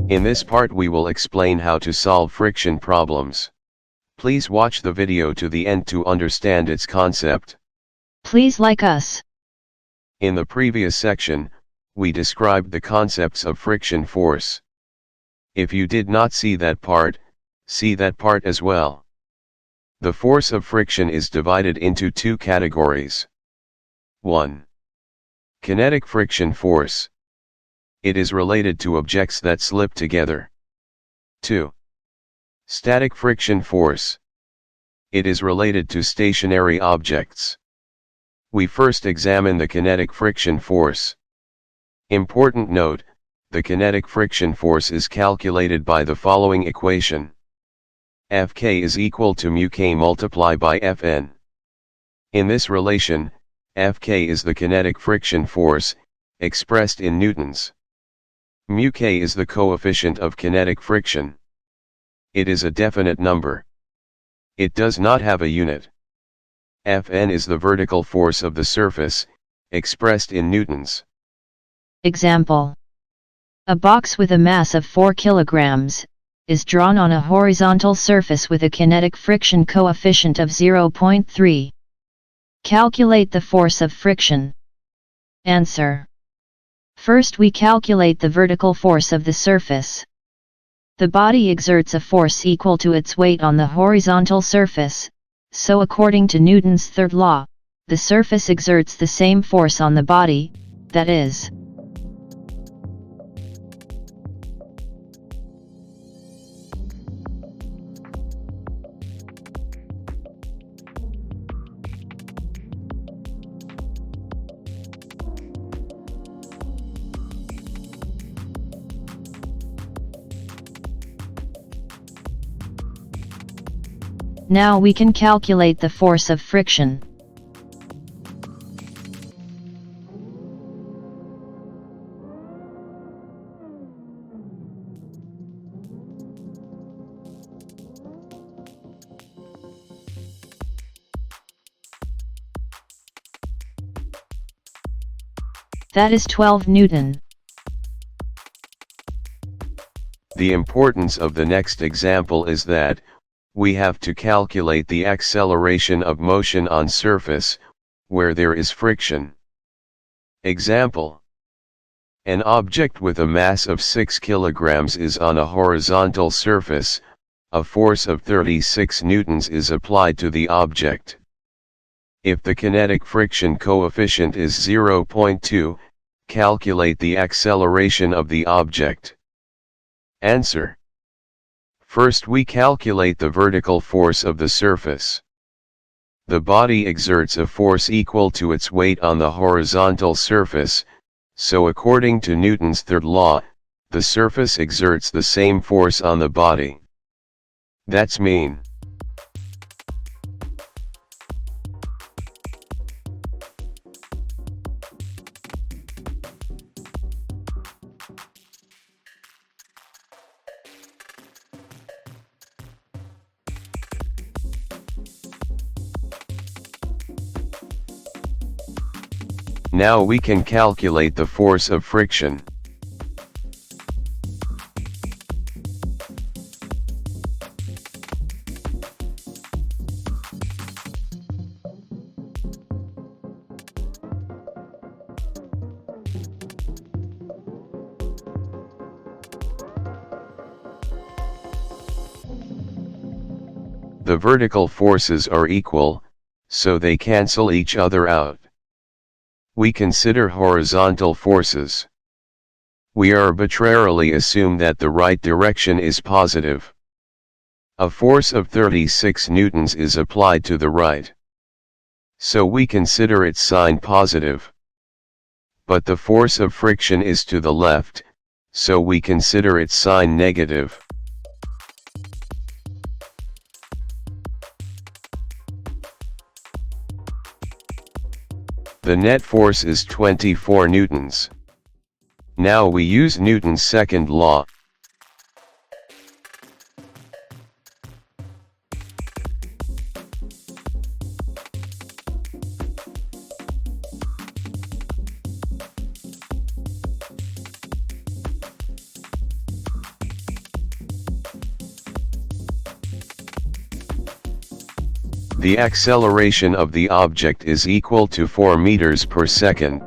In this part we will explain how to solve friction problems. Please watch the video to the end to understand its concept. Please like us. In the previous section, we described the concepts of friction force. If you did not see that part, see that part as well. The force of friction is divided into two categories. 1. Kinetic friction force. It is related to objects that slip together. 2. Static friction force. It is related to stationary objects. We first examine the kinetic friction force. Important note, the kinetic friction force is calculated by the following equation. Fk is equal to mu k multiplied by Fn. In this relation, Fk is the kinetic friction force, expressed in newtons. Mu k is the coefficient of kinetic friction. It is a definite number. It does not have a unit. Fn is the vertical force of the surface, expressed in newtons. Example. A box with a mass of 4 kilograms is drawn on a horizontal surface with a kinetic friction coefficient of 0.3. Calculate the force of friction. Answer. First we calculate the vertical force of the surface. The body exerts a force equal to its weight on the horizontal surface, so according to Newton's third law, the surface exerts the same force on the body, that is. Now we can calculate the force of friction. That is 12 Newton. The importance of the next example is that, we have to calculate the acceleration of motion on surface, where there is friction. Example. An object with a mass of 6 kilograms is on a horizontal surface, a force of 36 newtons is applied to the object. If the kinetic friction coefficient is 0.2, calculate the acceleration of the object. Answer. First we calculate the vertical force of the surface. The body exerts a force equal to its weight on the horizontal surface, so according to Newton's third law, the surface exerts the same force on the body. That's mean. Now we can calculate the force of friction. The vertical forces are equal, so they cancel each other out. We consider horizontal forces. We arbitrarily assume that the right direction is positive. A force of 36 newtons is applied to the right. So we consider its sign positive. But the force of friction is to the left, so we consider its sign negative. The net force is 24 newtons. Now we use Newton's second law. The acceleration of the object is equal to 4 meters per second.